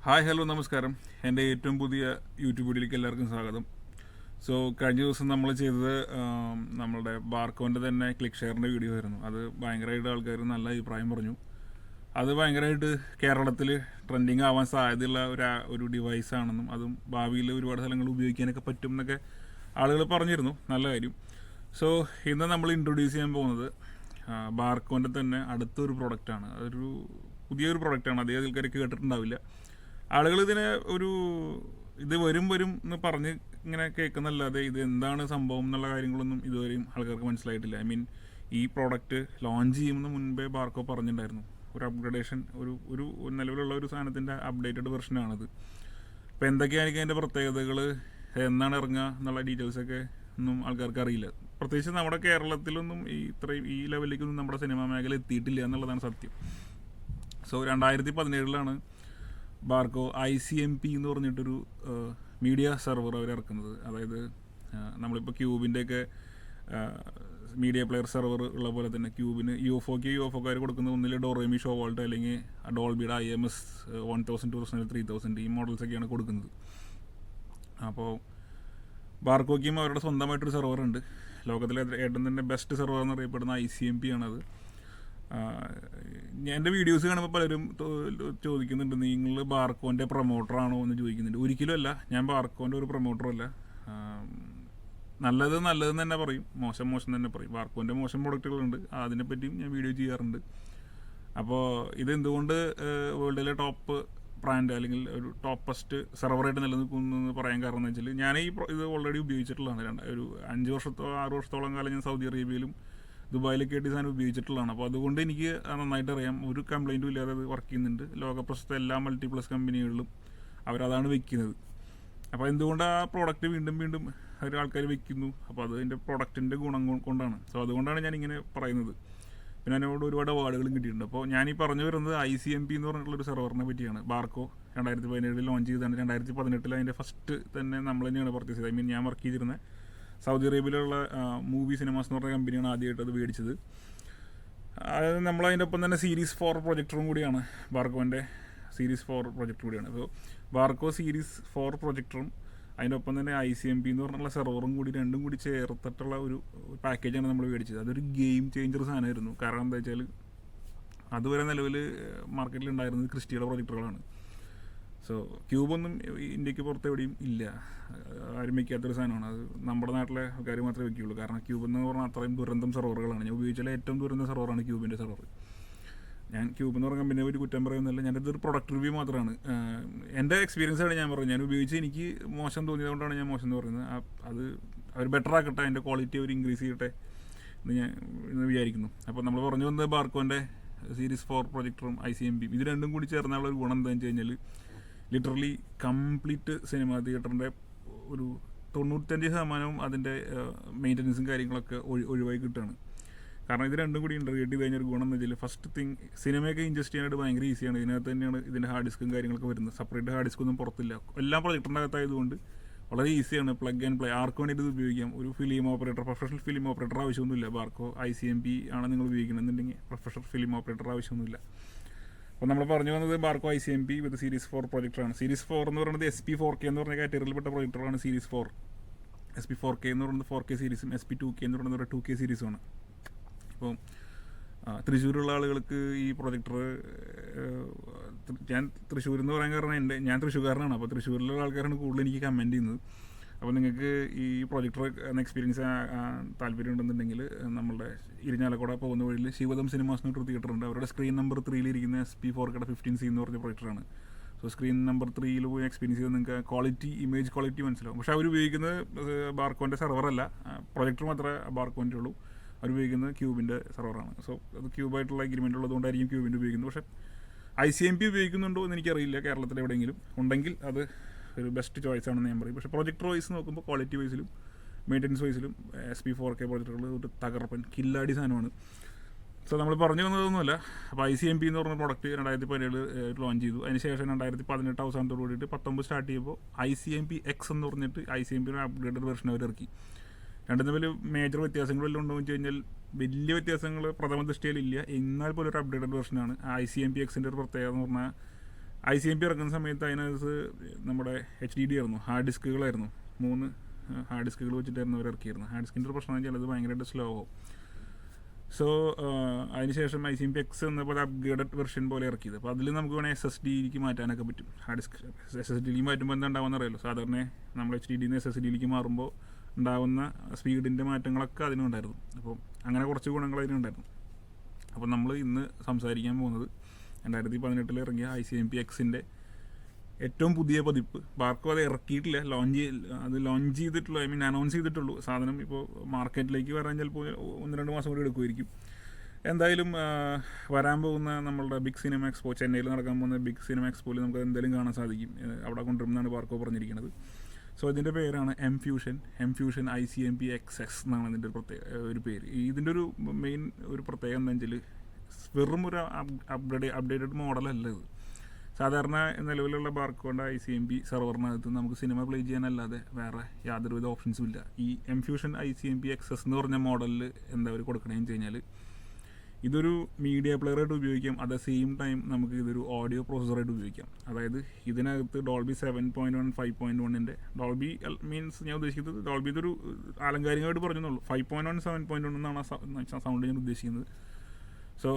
Hi hello നമസ്കാരം. എൻ്റെ ഏറ്റവും പുതിയ യൂട്യൂബ് വീഡിയോയിലേക്ക് എല്ലാവർക്കും സ്വാഗതം. സോ കഴിഞ്ഞ ദിവസം നമ്മൾ ചെയ്തത് നമ്മളുടെ ബാർക്കോൻ്റെ തന്നെ ക്ലിക്ക് ഷെയറിൻ്റെ വീഡിയോ ആയിരുന്നു. അത് ഭയങ്കരമായിട്ട് ആൾക്കാർ നല്ല അഭിപ്രായം പറഞ്ഞു. അത് ഭയങ്കരമായിട്ട് കേരളത്തിൽ ട്രെൻഡിങ് ആവാൻ സാധ്യതയുള്ള ഒരു ഡിവൈസാണെന്നും അതും ഭാവിയിൽ ഒരുപാട് സ്ഥലങ്ങൾ ഉപയോഗിക്കാനൊക്കെ പറ്റും എന്നൊക്കെ ആളുകൾ പറഞ്ഞിരുന്നു. നല്ല കാര്യം. സോ ഇന്ന് നമ്മൾ ഇൻട്രൊഡ്യൂസ് ചെയ്യാൻ പോകുന്നത് ബാർക്കോൻ്റെ തന്നെ അടുത്തൊരു പ്രൊഡക്റ്റാണ്. അതൊരു പുതിയൊരു പ്രൊഡക്റ്റാണ്. അതേ ആൾക്കാർക്ക് കേട്ടിട്ടുണ്ടാവില്ല. ആളുകൾ ഇതിനെ ഇത് വരും എന്ന് പറഞ്ഞ് ഇങ്ങനെ കേൾക്കുന്നല്ലാതെ ഇത് എന്താണ് സംഭവം എന്നുള്ള കാര്യങ്ങളൊന്നും ഇതുവരെയും ആൾക്കാർക്ക് മനസ്സിലായിട്ടില്ല. ഐ മീൻ, ഈ പ്രോഡക്റ്റ് ലോഞ്ച് ചെയ്യുന്നതിന് മുൻപേ ബാർക്കോ പറഞ്ഞിട്ടുണ്ടായിരുന്നു ഒരു അപ്ഗ്രഡേഷൻ, ഒരു നിലവിലുള്ള ഒരു സാധനത്തിൻ്റെ അപ്ഡേറ്റഡ് വെർഷനാണത്. അപ്പോൾ എന്തൊക്കെയായിരിക്കും അതിൻ്റെ പ്രത്യേകതകൾ, എന്നാണ് ഇറങ്ങുക എന്നുള്ള ഡീറ്റെയിൽസൊക്കെ ഒന്നും ആൾക്കാർക്ക് അറിയില്ല. പ്രത്യേകിച്ച് നമ്മുടെ കേരളത്തിലൊന്നും ഈ ലെവലിലേക്കൊന്നും നമ്മുടെ സിനിമാ മേഖല എത്തിയിട്ടില്ല എന്നുള്ളതാണ് സത്യം. സോ 2017 ബാർക്കോ ICMP എന്ന് പറഞ്ഞിട്ടൊരു മീഡിയ സെർവർ അവർ ഇറക്കുന്നത്. അതായത് നമ്മളിപ്പോൾ ക്യൂബിൻ്റെയൊക്കെ മീഡിയ പ്ലെയർ സെർവർ ഉള്ള പോലെ തന്നെ ക്യൂബിന് യുഎഫ്ഒക്കാർ കൊടുക്കുന്നത് ഒന്നിൽ ഡോറേമി ഷോ വോൾട്ട് അല്ലെങ്കിൽ ഡോൾബിയുടെ IMS 1000, 2000, 3000 ഈ മോഡൽസൊക്കെയാണ് കൊടുക്കുന്നത്. അപ്പോൾ ബാർക്കോയ്ക്കും അവരുടെ സ്വന്തമായിട്ടൊരു സെർവർ ഉണ്ട്. ലോകത്തിലെ ഏറ്റവും തന്നെ ബെസ്റ്റ് സെർവർ എന്നറിയപ്പെടുന്ന ICMP ആണത്. എൻ്റെ വീഡിയോസ് കാണുമ്പോൾ പലരും ചോദിക്കുന്നുണ്ട്, നിങ്ങൾ ബാർക്കോൻ്റെ പ്രൊമോട്ടറാണോ എന്ന് ചോദിക്കുന്നുണ്ട്. ഒരിക്കലും അല്ല, ഞാൻ ബാർക്കോൻ്റെ ഒരു പ്രൊമോട്ടറല്ല. നല്ലതെന്ന് തന്നെ പറയും, മോശം തന്നെ പറയും. ബാർക്കോൻ്റെ മോശം പ്രൊഡക്റ്റുകളുണ്ട്, അതിനെപ്പറ്റിയും ഞാൻ വീഡിയോ ചെയ്യാറുണ്ട്. അപ്പോൾ ഇതെന്തുകൊണ്ട് വേൾഡിലെ ടോപ്പ് ബ്രാൻഡ് അല്ലെങ്കിൽ ഒരു ടോപ്പസ്റ്റ് സെർവറായിട്ട് നിലനിൽക്കുന്നു എന്ന് പറയാൻ കാരണം എന്ന് വെച്ചാൽ, ഞാൻ ഇത് ഓൾറെഡി ഉപയോഗിച്ചിട്ടുള്ളതാണ്. ഒരു 6 വർഷത്തോളം കാലം ഞാൻ സൗദി അറേബ്യയിലും ദുബായിലൊക്കെ ആയിട്ട് സാധനം ഉപയോഗിച്ചിട്ടുള്ളതാണ്. അപ്പോൾ അതുകൊണ്ട് എനിക്ക് നന്നായിട്ട് അറിയാം. ഒരു കംപ്ലൈൻറ്റും ഇല്ലാതെ അത് വർക്ക് ചെയ്യുന്നുണ്ട്. ലോകപ്രശസ്ത എല്ലാ മൾട്ടിപ്ലസ് കമ്പനികളിലും അവരതാണ് വെക്കുന്നത്. അപ്പോൾ എന്തുകൊണ്ട് ആ പ്രോഡക്റ്റ് വീണ്ടും ആൾക്കാർ വെക്കുന്നു? അപ്പോൾ അത് അതിൻ്റെ പ്രോഡക്റ്റിൻ്റെ ഗുണം കൊണ്ടാണ്. സോ അതുകൊണ്ടാണ് ഞാനിങ്ങനെ പറയുന്നത്. പിന്നെ എന്നോട് ഒരുപാട് അവാർഡുകളും കിട്ടിയിട്ടുണ്ട്. അപ്പോൾ ഞാനീ പറഞ്ഞു വരുന്നത് ICMP എന്ന് പറഞ്ഞിട്ടുള്ളൊരു സെർവറിനെ പറ്റിയാണ്. ബാർക്കോ 2017 ലോഞ്ച് ചെയ്താണ്. 2018 അതിൻ്റെ ഫസ്റ്റ് തന്നെ നമ്മൾ തന്നെയാണ് പർച്ചേസ് ചെയ്തത്. ഐ മീൻ, ഞാൻ വർക്ക് ചെയ്തിരുന്നത് സൗദി അറേബ്യയിലുള്ള മൂവി സിനിമാസ് എന്ന് പറഞ്ഞ കമ്പനിയാണ് ആദ്യമായിട്ട് അത് മേടിച്ചത്. അതായത് നമ്മളതിൻ്റെ ഒപ്പം തന്നെ സീരീസ് 4 പ്രൊജക്ടറും കൂടിയാണ്. ബാർക്കോൻ്റെ സീരീസ് 4 പ്രൊജക്ടർ കൂടിയാണ്. അപ്പോൾ ബാർക്കോ സീരീസ് 4 പ്രൊജക്ടറും അതിൻ്റെ ഒപ്പം തന്നെ ICMP എന്ന് പറഞ്ഞുള്ള സെർവറും കൂടി രണ്ടും കൂടി ചേർത്തിട്ടുള്ള ഒരു പാക്കേജാണ് നമ്മൾ മേടിച്ചത്. അതൊരു ഗെയിം ചേഞ്ചർ സാധനമായിരുന്നു. കാരണം എന്താ വെച്ചാൽ, അതുവരെ നിലവിൽ മാർക്കറ്റിൽ ഉണ്ടായിരുന്നത് ക്രിസ്റ്റിയുടെ പ്രൊജക്ടറുകളാണ്. സോ ക്യൂബൊന്നും ഇന്ത്യക്ക് പുറത്ത് എവിടെയും ഇല്ല, ആരും വയ്ക്കാത്തൊരു സാധനമാണ്. അത് നമ്മുടെ നാട്ടിലെ ആൾക്കാർ മാത്രമേ വയ്ക്കുകയുള്ളൂ. കാരണം ക്യൂബ് എന്ന് പറഞ്ഞാൽ അത്രയും ദുരന്തം സെർവറുകളാണ്. ഞാൻ ഉപയോഗിച്ചാൽ ഏറ്റവും ദുരന്തം സെർവറാണ് ക്യൂബിൻ്റെ സെർവർ. ഞാൻ ക്യൂബ് എന്ന് പറഞ്ഞ കമ്പനിയെ പറ്റി കുറ്റം പറയുന്നില്ല, ഞാനിതൊരു പ്രൊഡക്റ്റ് റിവ്യൂ മാത്രമാണ്. എൻ്റെ എക്സ്പീരിയൻസാണ് ഞാൻ പറയുന്നത്. ഞാൻ ഉപയോഗിച്ച് എനിക്ക് മോശം തോന്നിയതുകൊണ്ടാണ് ഞാൻ മോശം എന്ന് പറയുന്നത്. അത് അവർ ബെറ്റർ ആക്കട്ടെ, അതിൻ്റെ ക്വാളിറ്റി അവർ ഇൻക്രീസ് ചെയ്യട്ടെ എന്ന് ഞാൻ വിചാരിക്കുന്നു. അപ്പോൾ നമ്മൾ പറഞ്ഞു വന്നത് ബാർക്കോൻ്റെ സീരീസ് 4 പ്രൊജക്ടറും ICMP ഇത് രണ്ടും കൂടി ചേർന്നുള്ള ഒരു ഗുണം എന്താണെന്ന് വെച്ച് കഴിഞ്ഞാൽ, ലിറ്ററലി കംപ്ലീറ്റ് സിനിമ തിയേറ്ററിൻ്റെ ഒരു 95% അതിൻ്റെ മെയിൻ്റനൻസും കാര്യങ്ങളൊക്കെ ഒഴിവായി കിട്ടുകയാണ്. കാരണം ഇത് രണ്ടും കൂടി ഇൻ്റർഗ്രേറ്റ് ചെയ്ത് കഴിഞ്ഞൊരു ഗുണം എന്ന് വെച്ചാൽ, ഫസ്റ്റ് തിങ്, സിനിമയൊക്കെ ഇൻജസ്റ്റ് ചെയ്യാനായിട്ട് ഭയങ്കര ഈസിയാണ്. ഇതിനകത്ത് തന്നെയാണ് ഇതിൻ്റെ ഹാർഡ് ഡിസ്കും കാര്യങ്ങളൊക്കെ വരുന്നത്. സെപ്പറേറ്റ് ഹാർഡ് ഡിസ്കൊന്നും പുറത്തില്ല. എല്ലാം പ്രൊജക്ടറിൻ്റെ അകത്തായതുകൊണ്ട് വളരെ ഈസിയാണ്, പ്ലഗ് ആൻഡ് പ്ലേ. ആർക്ക് വേണ്ടിയിട്ട് ഇത് ഉപയോഗിക്കാം. ഒരു film operator, professional film operator ആവശ്യമൊന്നുമില്ല. ബാർക്കോ ICMP ആണ് നിങ്ങൾ ഉപയോഗിക്കണമെന്നുണ്ടെങ്കിൽ പ്രൊഫഷണൽ ഫിലിം ഓപ്പറേറ്റർ ആവശ്യമൊന്നുമില്ല. അപ്പോൾ നമ്മൾ പറഞ്ഞു വന്നത് ബാർക്കോ ICMP വിത്ത് സീരീസ് 4 പ്രൊജക്ടറാണ്. സീരീസ് 4 എന്ന് പറയുന്നത് SP4K എന്ന് പറഞ്ഞ കാറ്റഗറിയിൽപ്പെട്ട പ്രൊജക്ടറാണ് സീരീസ് 4. SP4K എന്ന് പറയുന്നത് 4K സീരീസും SP2K എന്ന് പറയുന്നത് 2K സീരീസുമാണ്. അപ്പോൾ തൃശ്ശൂരുള്ള ആളുകൾക്ക് ഈ പ്രൊജക്ടർ, ഞാൻ തൃശ്ശൂർ എന്ന് പറയാൻ കാരണം ഞാൻ തൃശ്ശൂർക്കാരനാണ്. അപ്പോൾ തൃശ്ശൂരിലുള്ള ആൾക്കാരാണ് കൂടുതൽ എനിക്ക് കമൻറ്റ് ചെയ്യുന്നത്. അപ്പോൾ നിങ്ങൾക്ക് ഈ പ്രൊജക്ടർ എന്ന എക്സ്പീരിയൻസ് താല്പര്യം ഉണ്ടെന്നുണ്ടെങ്കിൽ, നമ്മളുടെ ഇരിഞ്ഞാലക്കുട പോകുന്ന വഴിയിൽ ശിവദം സിനിമാസ് എന്നൊരു തിയേറ്റർ ഉണ്ട്. അവരുടെ സ്ക്രീൻ നമ്പർ 3 ഇരിക്കുന്ന SP4K 15C എന്ന് പറഞ്ഞ പ്രൊജക്ടറാണ്. സോ സ്ക്രീൻ നമ്പർ 3 പോയി എക്സ്പീരിയൻസ് ചെയ്ത് നിങ്ങൾക്ക് ഇമേജ് ക്വാളിറ്റി മനസ്സിലാവും. പക്ഷേ അവർ ഉപയോഗിക്കുന്നത് ബാർക്കോൻ്റെ സെർവറല്ല, പ്രൊജക്ടർ മാത്രമേ ബാർക്കോൻ്റെ ഉള്ളൂ. അവർ ഉപയോഗിക്കുന്നത് ക്യൂബിൻ്റെ സെർവറാണ്. സോ അത് ക്യൂബായിട്ടുള്ള എഗ്രിമെൻ്റ് ഉള്ളതുകൊണ്ടായിരിക്കും ക്യൂബിൻ്റെ ഉപയോഗിക്കുന്നത്. പക്ഷേ ICMP ഉപയോഗിക്കുന്നുണ്ടോ എന്ന് എനിക്കറിയില്ല. കേരളത്തിൽ എവിടെയെങ്കിലും ഉണ്ടെങ്കിൽ അത് ഒരു ബെസ്റ്റ് ചോയ്സ് ആണെന്ന് ഞാൻ പറയും. പക്ഷേ പ്രൊജക്ടർ വൈസ് നോക്കുമ്പോൾ ക്വാളിറ്റി വൈസിലും മെയിൻ്റനൻസ് വൈസിലും SP4K പ്രൊജക്ടറുകൾ ഒരു തകർപ്പൻ കില്ലാടി സാധനമാണ്. സോ നമ്മൾ പറഞ്ഞു വന്നതൊന്നുമല്ല. അപ്പോൾ ICMP എന്ന് പറഞ്ഞ പ്രോഡക്റ്റ് 2017 ലോഞ്ച് ചെയ്തു. അതിനുശേഷം 2018 അവസാനത്തോട് കൂടിയിട്ട് 19 സ്റ്റാർട്ട് ചെയ്യുമ്പോൾ ICMP X എന്ന് പറഞ്ഞിട്ട് ICMP അപ്ഗ്രേഡഡ് വെർഷൻ അവർ ഇറക്കി. രണ്ടും തമ്മിൽ മേജർ വ്യത്യാസങ്ങൾ വല്ലതും ഉണ്ടോ എന്ന് വെച്ച് കഴിഞ്ഞാൽ വലിയ വ്യത്യാസങ്ങൾ പ്രഥമ ദൃഷ്ടിയിലില്ല. എന്നാൽ പോലും ഒരു അപ്ഡേറ്റഡ് വെർഷനാണ്. ICMP Xൻ്റെ ഒരു പ്രത്യേകത എന്ന് പറഞ്ഞാൽ ICMP ഇറക്കുന്ന സമയത്ത് അതിനകത്ത് നമ്മുടെ HDD ആയിരുന്നു, ഹാർഡ് ഡിസ്കുകളായിരുന്നു. 3 ഹാർഡ് ഡിസ്കുകൾ വെച്ചിട്ടായിരുന്നു അവർ ഇറക്കിയിരുന്നത്. ഹാർഡ് ഡിസ്കിൻ്റെ ഒരു പ്രശ്നം എന്ന് വെച്ചാൽ അത് ഭയങ്കരമായിട്ട് സ്ലോ ആവും. സോ അതിനുശേഷം ICMP-X എന്നപ്പോൾ അപ്ഗ്രേഡഡ് വെർഷൻ പോലെ ഇറക്കിയത്. അപ്പോൾ അതിൽ നമുക്ക് വേണമെങ്കിൽ SSD-യിലേക്ക് മാറ്റാനൊക്കെ പറ്റും. ഹാർഡ് ഡിസ്ക് SSD-യിലേക്ക് മാറ്റുമ്പോൾ എന്താ ഉണ്ടാവുമെന്ന് അറിയാമല്ലോ. സാധാരണ നമ്മൾ HDD-യിൽ നിന്ന് SSD-യിലേക്ക് മാറുമ്പോൾ ഉണ്ടാവുന്ന സ്പീഡിൻ്റെ മാറ്റങ്ങളൊക്കെ അതിനുണ്ടായിരുന്നു. അപ്പോൾ അങ്ങനെ കുറച്ച് ഗുണങ്ങൾ അതിനുണ്ടായിരുന്നു. അപ്പോൾ നമ്മൾ ഇന്ന് സംസാരിക്കാൻ പോകുന്നത് 2018 ഇറങ്ങിയ ICMP-X-ൻ്റെ ഏറ്റവും പുതിയ പതിപ്പ്. ബാർക്കോ അത് ഇറക്കിയിട്ടില്ല, ലോഞ്ച് ചെയ്തിട്ടുള്ളൂ, അനൗൺസ് ചെയ്തിട്ടുള്ളൂ. സാധനം ഇപ്പോൾ മാർക്കറ്റിലേക്ക് വരാൻ ചിലപ്പോൾ 1-2 മാസം കൂടി എടുക്കുമായിരിക്കും. എന്തായാലും വരാൻ പോകുന്ന നമ്മളുടെ ബിഗ് സിനിമ എക്സ്പോ, ചെന്നൈയിൽ നടക്കാൻ പോകുന്ന ബിഗ് സിനിമ എക്സ്പോയിൽ നമുക്ക് എന്തായാലും കാണാൻ സാധിക്കും. അവിടെ കൊണ്ടുവരുമെന്നാണ് ബാർക്കോ പറഞ്ഞിരിക്കുന്നത്. സോ ഇതിൻ്റെ പേരാണ് എംഫ്യൂഷൻ ICMP-XS എന്നാണ് ഇതിൻ്റെ ഒരു പേര്. ഇതിൻ്റെ ഒരു മെയിൻ ഒരു പ്രത്യേകത എന്താണെന്ന് വെച്ചാൽ വെറും ഒരു അപ്ഡേറ്റഡ് മോഡലല്ല ഇത്. സാധാരണ നിലവിലുള്ള ബാർക്കോയുടെ ICMP സെർവറിനകത്ത് നമുക്ക് സിനിമ പ്ലേ ചെയ്യാനല്ലാതെ വേറെ യാതൊരുവിധ ഓപ്ഷൻസും ഇല്ല. ഈ എംഫ്യൂഷൻ ICMP-XS എന്ന് പറഞ്ഞ മോഡലിൽ എന്താ അവർ കൊടുക്കണമെന്ന് വെച്ച് കഴിഞ്ഞാൽ ഇതൊരു മീഡിയ പ്ലെയറായിട്ട് ഉപയോഗിക്കാം. അറ്റ് ദ സെയിം ടൈം നമുക്ക് ഇതൊരു ഓഡിയോ പ്രോസസ്സറായിട്ട് ഉപയോഗിക്കാം. അതായത് ഇതിനകത്ത് ഡോൾബി 7.1 5.1-ൻ്റെ ഡോൾബി മീൻസ് ഞാൻ ഉദ്ദേശിക്കുന്നത് ഡോൾബി ഇതൊരു ആലങ്കാരികമായിട്ട് പറഞ്ഞെന്നുള്ളൂ. 5.1 7.1 എന്നാണ് സൗണ്ട് ഞാൻ ഉദ്ദേശിക്കുന്നത്. സോ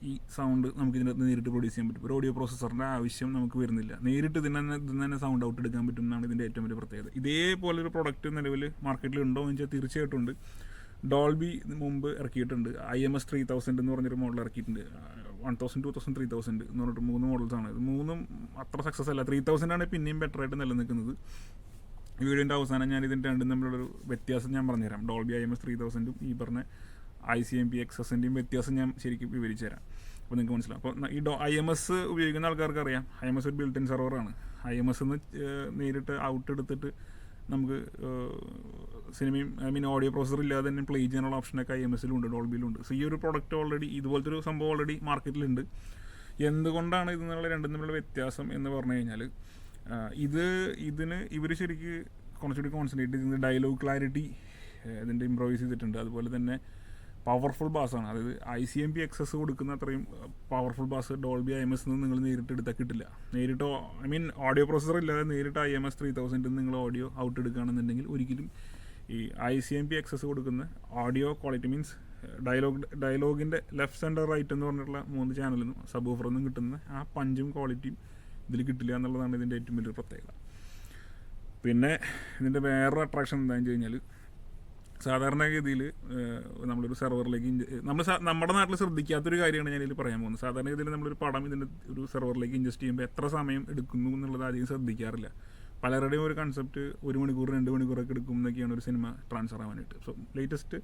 ഈ സൗണ്ട് നമുക്ക് ഇതിനകത്ത് നേരിട്ട് പ്രൊഡ്യൂസ് ചെയ്യാൻ പറ്റും. ഒരു ഓഡിയോ പ്രോസസ്സറിൻ്റെ ആവശ്യം നമുക്ക് വരുന്നില്ല. നേരിട്ട് ഇതിന് തന്നെ സൗണ്ട് ഔട്ട് എടുക്കാൻ പറ്റും എന്നാണ് ഇതിൻ്റെ ഏറ്റവും വലിയ പ്രത്യേകത. ഇതേപോലെ ഒരു പ്രൊഡക്റ്റ് നിലവിൽ മാർക്കറ്റിൽ ഉണ്ടോ എന്ന് വെച്ചാൽ തീർച്ചയായിട്ടും ഉണ്ട്. ഡോൾബി മുമ്പ് ഇറക്കിയിട്ടുണ്ട്. IMS 3000 എന്ന് പറഞ്ഞൊരു മോഡൽ ഇറക്കിയിട്ടുണ്ട്. 1000, 2000, 3000 എന്ന് പറഞ്ഞിട്ട് 3 മോഡൽസാണ്. ഇത് 3ഉം അത്ര സക്സസ് അല്ല. 3000 ആണ് പിന്നെയും ബെറ്ററായിട്ട് നിലനിൽക്കുന്നത്. ഈ വീഡിയോൻ്റെ അവസാനം ഞാൻ ഇതിൻ്റെ രണ്ടും തമ്മിലുള്ളൊരു വ്യത്യാസം ഞാൻ പറഞ്ഞുതരാം. ഡോൾബി IMS 3000-ഉം ഈ പറഞ്ഞ ICMP-XS-ൻ്റെയും വ്യത്യാസം ഞാൻ ശരിക്കും വിവരിച്ചു തരാം. അപ്പോൾ നിങ്ങൾക്ക് മനസ്സിലാവും. അപ്പോൾ ഈ IMS ഉപയോഗിക്കുന്ന ആൾക്കാർക്ക് അറിയാം, IMS ഒരു ബിൽറ്റ് ഇൻ സെർവറാണ്. IMS നേരിട്ട് ഔട്ട് എടുത്തിട്ട് നമുക്ക് സിനിമയും ഓഡിയോ പ്രോസസ്സർ ഇല്ലാതെ തന്നെ പ്ലേ ചെയ്യാനുള്ള ഓപ്ഷനൊക്കെ IMS-ലുണ്ട്, ഡോൾബിയിലുണ്ട്. സോ ഈ ഒരു പ്രോഡക്റ്റ് ഓൾറെഡി ഇതുപോലത്തെ ഒരു സംഭവം ഓൾറെഡി മാർക്കറ്റിലുണ്ട്. എന്തുകൊണ്ടാണ് ഇതിനുള്ള രണ്ടും തമ്മിലുള്ള വ്യത്യാസം എന്ന് പറഞ്ഞു കഴിഞ്ഞാൽ ഇവർ ശരിക്ക് കുറച്ചുകൂടി കോൺസെൻട്രേറ്റ് ചെയ്ത് ഡയലോഗ് ക്ലാരിറ്റി ഇതിൻ്റെ ഇമ്പ്രൂവൈസ് ചെയ്തിട്ടുണ്ട്. അതുപോലെ തന്നെ പവർഫുൾ ബാസാണ്. അതായത് ICMP-XS കൊടുക്കുന്ന അത്രയും പവർഫുൾ ബാസ് ഡോൾബി IMS നിങ്ങൾ നേരിട്ട് എടുത്താൽ കിട്ടില്ല. നേരിട്ട് ഓഡിയോ പ്രോസസ്സർ ഇല്ലാതെ നേരിട്ട് IMS 3000 നിങ്ങൾ ഓഡിയോ ഔട്ട് എടുക്കുകയാണെന്നുണ്ടെങ്കിൽ ഒരിക്കലും ഈ ICMP-XS കൊടുക്കുന്ന ഓഡിയോ ക്വാളിറ്റി മീൻസ് ഡയലോഗിൻ്റെ ലെഫ്റ്റ് സെൻറ്റർ റൈറ്റ് എന്ന് പറഞ്ഞിട്ടുള്ള 3 ചാനലിൽ നിന്നും സബ് ഓഫറിൽ നിന്നും കിട്ടുന്ന ആ പഞ്ചും ക്വാളിറ്റിയും ഇതിൽ കിട്ടില്ല എന്നുള്ളതാണ് ഇതിൻ്റെ ഏറ്റവും വലിയൊരു പ്രത്യേകത. പിന്നെ ഇതിൻ്റെ വേറൊരു അട്രാക്ഷൻ എന്താണെന്ന് വെച്ച് കഴിഞ്ഞാൽ സാധാരണഗതിയിൽ നമ്മളൊരു സെർവറിലേക്ക് നമ്മുടെ നാട്ടിൽ ശ്രദ്ധിക്കാത്തൊരു കാര്യമാണ് ഞാനിതിൽ പറയാൻ പോകുന്നത്. സാധാരണഗതിയിൽ നമ്മളൊരു പടം ഇതിൻ്റെ ഒരു സെർവറിലേക്ക് ഇൻജസ്റ്റ് ചെയ്യുമ്പോൾ എത്ര സമയം എടുക്കുന്നു എന്നുള്ളത് അധികം ശ്രദ്ധിക്കാറില്ല. പലരുടെയും ഒരു കൺസെപ്റ്റ് 1 മണിക്കൂർ 2 മണിക്കൂറൊക്കെ എടുക്കും എന്നൊക്കെയാണ് ഒരു സിനിമ ട്രാൻസ്ഫർ ആവാനായിട്ട്. സോ ലേറ്റസ്റ്റ്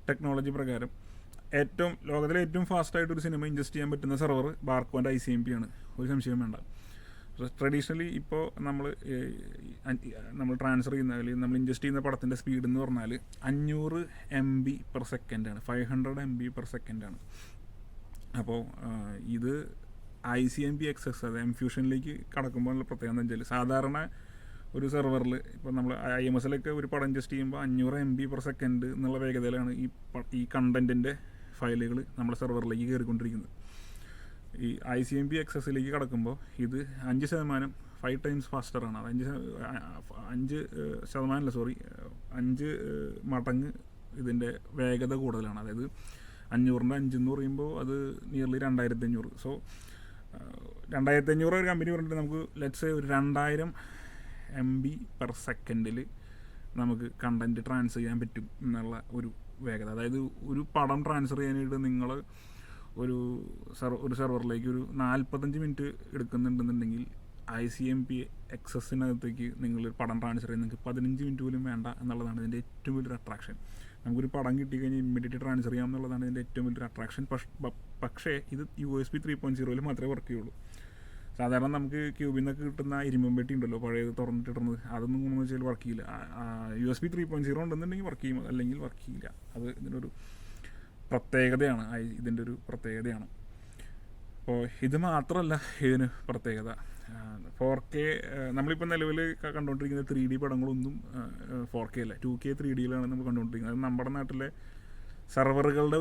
ടെക്നോളജി പ്രകാരം ലോകത്തിലെ ഏറ്റവും ഫാസ്റ്റായിട്ടൊരു സിനിമ ഇൻജസ്റ്റ് ചെയ്യാൻ പറ്റുന്ന സെർവർ ബാർക്കോൻ്റെ ICMP ആണ്. ഒരു സംശയം വേണ്ട. ട്രഡീഷണലി ഇപ്പോൾ നമ്മൾ ട്രാൻസ്ഫർ ചെയ്യുന്ന അല്ലെങ്കിൽ നമ്മൾ ഇൻജസ്റ്റ് ചെയ്യുന്ന പടത്തിൻ്റെ സ്പീഡ് എന്ന് പറഞ്ഞാൽ 500 MB/s ആണ്, 500 MB/s ആണ്. അപ്പോൾ ഇത് ICMP-XS അത് എംഫ്യൂഷനിലേക്ക് കടക്കുമ്പോൾ ഉള്ള പ്രത്യേകത എന്താ വെച്ചാൽ സാധാരണ ഒരു സെർവറിൽ ഇപ്പോൾ നമ്മൾ IMS-ലൊക്കെ ഒരു പടം ഇൻജസ്റ്റ് ചെയ്യുമ്പോൾ 500 MB/s എന്നുള്ള വേഗതയിലാണ് ഈ കണ്ടൻറ്റിൻ്റെ ഫയലുകൾ നമ്മുടെ സെർവറിലേക്ക് കയറിക്കൊണ്ടിരിക്കുന്നത്. ഈ ICMP-XS-ലേക്ക് കടക്കുമ്പോൾ ഇത് 5% 5 times ഫാസ്റ്ററാണ്. അത് 5 മടങ്ങ് ഇതിൻ്റെ വേഗത കൂടുതലാണ്. അതായത് 500-ൻ്റെ 5 എന്ന് പറയുമ്പോൾ അത് നിയർലി 2500. സോ 2500 ഒരു കമ്പനി പറഞ്ഞിട്ട് നമുക്ക് ലെറ്റ്സ് ഒരു 2000 MB/s നമുക്ക് കണ്ടൻറ്റ് ട്രാൻസ്ഫർ ചെയ്യാൻ പറ്റും എന്നുള്ള ഒരു വേഗത. അതായത് ഒരു പടം ട്രാൻസ്ഫർ ചെയ്യാനായിട്ട് നിങ്ങൾ ഒരു സെർവറിലേക്ക് ഒരു 45 മിനിറ്റ് എടുക്കുന്നുണ്ടെന്നുണ്ടെങ്കിൽ ICMP-XS-നകത്തേക്ക് നിങ്ങൾ പടം ട്രാൻസ്ഫർ ചെയ്യാൻ നിങ്ങൾക്ക് 15 മിനിറ്റ് പോലും വേണ്ട എന്നുള്ളതാണ് ഇതിൻ്റെ ഏറ്റവും വലിയൊരു അട്രാക്ഷൻ. നമുക്കൊരു പടം കിട്ടിക്കഴിഞ്ഞാൽ ഇമ്മീഡിയറ്റ് ട്രാൻസ്ഫർ ചെയ്യാം എന്നുള്ളതാണ് ഇതിൻ്റെ ഏറ്റവും വലിയൊരു അട്രാക്ഷൻ. പക്ഷേ ഇത് USB 3.0 മാത്രമേ വർക്ക് ചെയ്യുള്ളൂ. സാധാരണ നമുക്ക് ക്യൂബിൽ നിന്നൊക്കെ കിട്ടുന്ന ഇരുമ്പെട്ടി ഉണ്ടല്ലോ പഴയത് തുറന്നിട്ടിടുന്നത്, അതൊന്നും എന്ന് വെച്ചാൽ വർക്ക് ചെയ്യില്ല. USB 3.0 ഉണ്ടെന്നുണ്ടെങ്കിൽ വർക്ക് ചെയ്യും, അല്ലെങ്കിൽ വർക്ക് ചെയ്യില്ല. അത് ഇതിനൊരു പ്രത്യേകതയാണ്, ഇതിൻ്റെ ഒരു പ്രത്യേകതയാണ്. അപ്പോൾ ഇത് മാത്രമല്ല ഇതിന് പ്രത്യേകത. 4K നമ്മളിപ്പോൾ നിലവിൽ കണ്ടുകൊണ്ടിരിക്കുന്ന 3D പടങ്ങളൊന്നും 4K അല്ല, 2K 3Dയിലാണ് നമ്മൾ കണ്ടുകൊണ്ടിരിക്കുന്നത്. അത് നമ്മുടെ നാട്ടിലെ സെർവറുകളുടെ